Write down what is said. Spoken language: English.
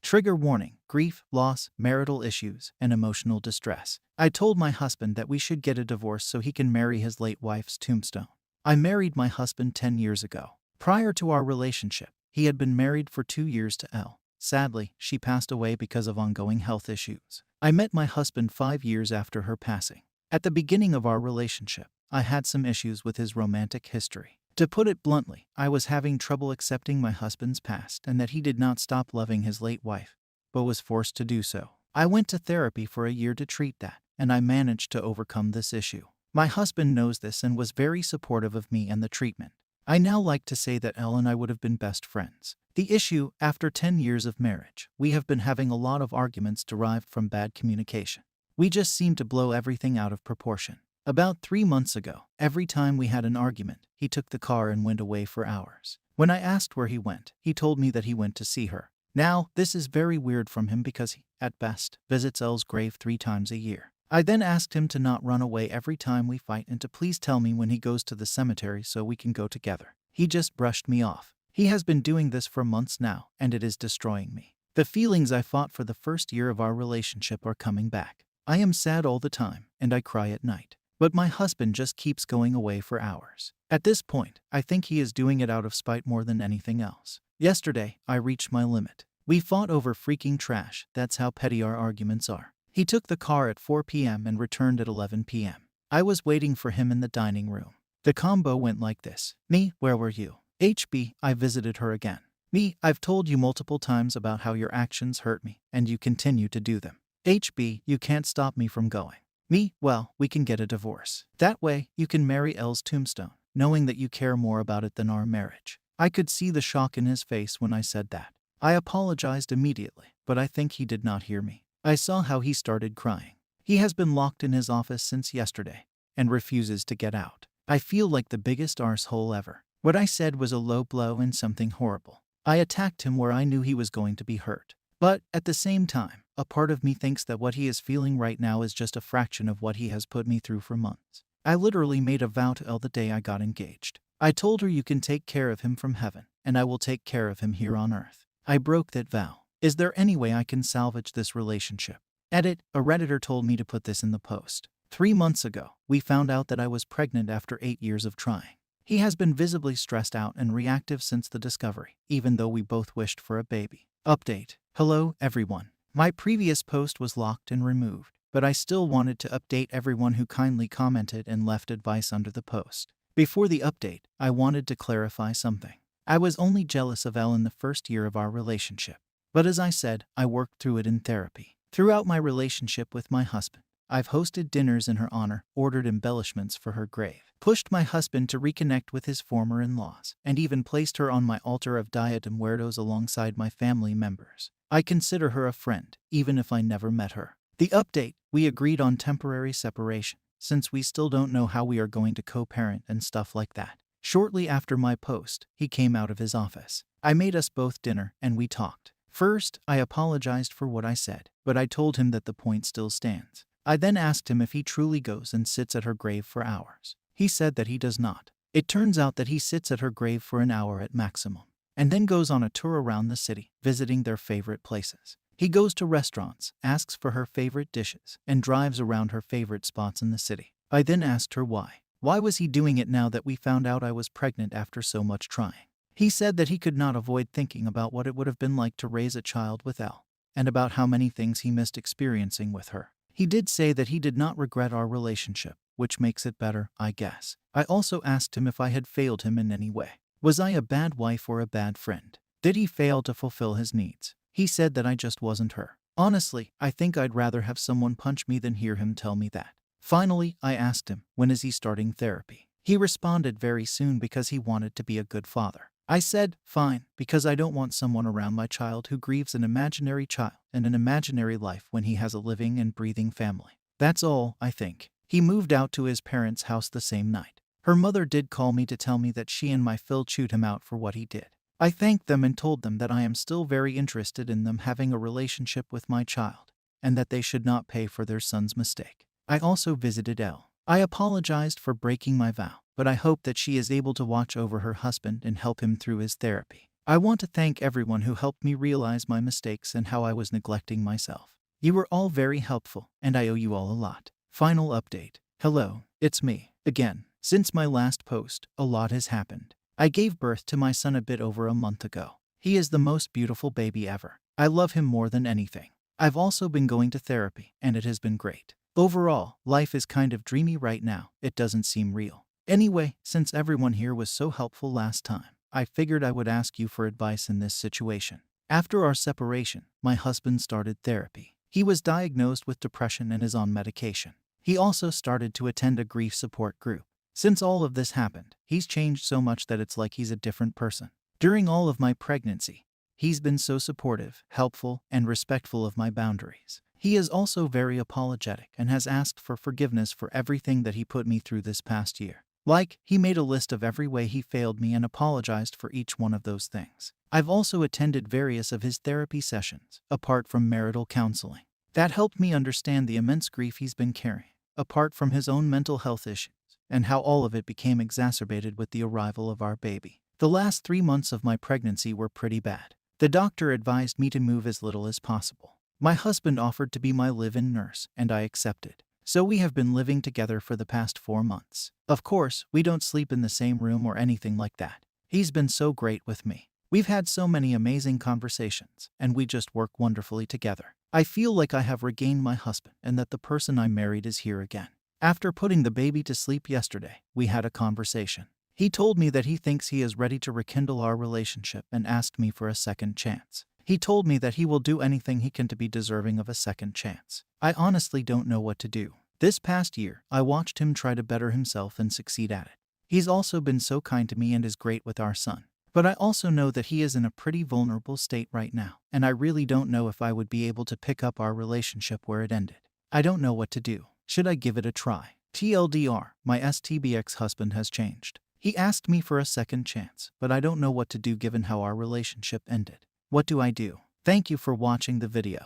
Trigger warning: grief, loss, marital issues, and emotional distress. I told my husband that we should get a divorce so he can marry his late wife's tombstone. I married my husband 10 years ago. Prior to our relationship, he had been married for 2 years to Elle. Sadly, she passed away because of ongoing health issues. I met my husband 5 years after her passing. At the beginning of our relationship, I had some issues with his romantic history. To put it bluntly, I was having trouble accepting my husband's past and that he did not stop loving his late wife, but was forced to do so. I went to therapy for a year to treat that, and I managed to overcome this issue. My husband knows this and was very supportive of me and the treatment. I now like to say that Elle and I would have been best friends. The issue: after 10 years of marriage, we have been having a lot of arguments derived from bad communication. We just seem to blow everything out of proportion. About 3 months ago, every time we had an argument, he took the car and went away for hours. When I asked where he went, he told me that he went to see her. Now, this is very weird from him because he, at best, visits Elle's grave 3 times a year. I then asked him to not run away every time we fight and to please tell me when he goes to the cemetery so we can go together. He just brushed me off. He has been doing this for months now, and it is destroying me. The feelings I fought for the first year of our relationship are coming back. I am sad all the time, and I cry at night. But my husband just keeps going away for hours. At this point, I think he is doing it out of spite more than anything else. Yesterday, I reached my limit. We fought over freaking trash. That's how petty our arguments are. He took the car at 4 p.m. and returned at 11 p.m. I was waiting for him in the dining room. The combo went like this: me, where were you? HB, I visited her again. Me, I've told you multiple times about how your actions hurt me, and you continue to do them. HB, you can't stop me from going. Me, well, we can get a divorce. That way, you can marry Elle's tombstone, knowing that you care more about it than our marriage. I could see the shock in his face when I said that. I apologized immediately, but I think he did not hear me. I saw how he started crying. He has been locked in his office since yesterday and refuses to get out. I feel like the biggest arsehole ever. What I said was a low blow and something horrible. I attacked him where I knew he was going to be hurt. But at the same time, a part of me thinks that what he is feeling right now is just a fraction of what he has put me through for months. I literally made a vow to Elle the day I got engaged. I told her, you can take care of him from heaven, and I will take care of him here on earth. I broke that vow. Is there any way I can salvage this relationship? Edit: a Redditor told me to put this in the post. 3 months ago, we found out that I was pregnant after 8 years of trying. He has been visibly stressed out and reactive since the discovery, even though we both wished for a baby. Update: hello, everyone. My previous post was locked and removed, but I still wanted to update everyone who kindly commented and left advice under the post. Before the update, I wanted to clarify something. I was only jealous of Elle in the first year of our relationship. But as I said, I worked through it in therapy. Throughout my relationship with my husband, I've hosted dinners in her honor, ordered embellishments for her grave, pushed my husband to reconnect with his former in-laws, and even placed her on my altar of Idontworkherelady alongside my family members. I consider her a friend, even if I never met her. The update: we agreed on temporary separation, since we still don't know how we are going to co-parent and stuff like that. Shortly after my post, he came out of his office. I made us both dinner, and we talked. First, I apologized for what I said, but I told him that the point still stands. I then asked him if he truly goes and sits at her grave for hours. He said that he does not. It turns out that he sits at her grave for an hour at maximum, and then goes on a tour around the city, visiting their favorite places. He goes to restaurants, asks for her favorite dishes, and drives around her favorite spots in the city. I then asked her why. Why was he doing it now that we found out I was pregnant after so much trying? He said that he could not avoid thinking about what it would have been like to raise a child with Elle, and about how many things he missed experiencing with her. He did say that he did not regret our relationship, which makes it better, I guess. I also asked him if I had failed him in any way. Was I a bad wife or a bad friend? Did he fail to fulfill his needs? He said that I just wasn't her. Honestly, I think I'd rather have someone punch me than hear him tell me that. Finally, I asked him, when is he starting therapy? He responded very soon because he wanted to be a good father. I said, fine, because I don't want someone around my child who grieves an imaginary child and an imaginary life when he has a living and breathing family. That's all, I think. He moved out to his parents' house the same night. Her mother did call me to tell me that she and my Phil chewed him out for what he did. I thanked them and told them that I am still very interested in them having a relationship with my child, and that they should not pay for their son's mistake. I also visited Elle. I apologized for breaking my vow, but I hope that she is able to watch over her husband and help him through his therapy. I want to thank everyone who helped me realize my mistakes and how I was neglecting myself. You were all very helpful, and I owe you all a lot. Final update. Hello, it's me, again. Since my last post, a lot has happened. I gave birth to my son a bit over a month ago. He is the most beautiful baby ever. I love him more than anything. I've also been going to therapy, and it has been great. Overall, life is kind of dreamy right now. It doesn't seem real. Anyway, since everyone here was so helpful last time, I figured I would ask you for advice in this situation. After our separation, my husband started therapy. He was diagnosed with depression and is on medication. He also started to attend a grief support group. Since all of this happened, he's changed so much that it's like he's a different person. During all of my pregnancy, he's been so supportive, helpful, and respectful of my boundaries. He is also very apologetic and has asked for forgiveness for everything that he put me through this past year. Like, he made a list of every way he failed me and apologized for each one of those things. I've also attended various of his therapy sessions, apart from marital counseling. That helped me understand the immense grief he's been carrying, apart from his own mental health issues, and how all of it became exacerbated with the arrival of our baby. The last 3 months of my pregnancy were pretty bad. The doctor advised me to move as little as possible. My husband offered to be my live-in nurse, and I accepted. So we have been living together for the past 4 months. Of course, we don't sleep in the same room or anything like that. He's been so great with me. We've had so many amazing conversations, and we just work wonderfully together. I feel like I have regained my husband and that the person I married is here again. After putting the baby to sleep yesterday, we had a conversation. He told me that he thinks he is ready to rekindle our relationship and asked me for a second chance. He told me that he will do anything he can to be deserving of a second chance. I honestly don't know what to do. This past year, I watched him try to better himself and succeed at it. He's also been so kind to me and is great with our son. But I also know that he is in a pretty vulnerable state right now, and I really don't know if I would be able to pick up our relationship where it ended. I don't know what to do. Should I give it a try? TLDR, my STBX husband has changed. He asked me for a second chance, but I don't know what to do given how our relationship ended. What do I do? Thank you for watching the video.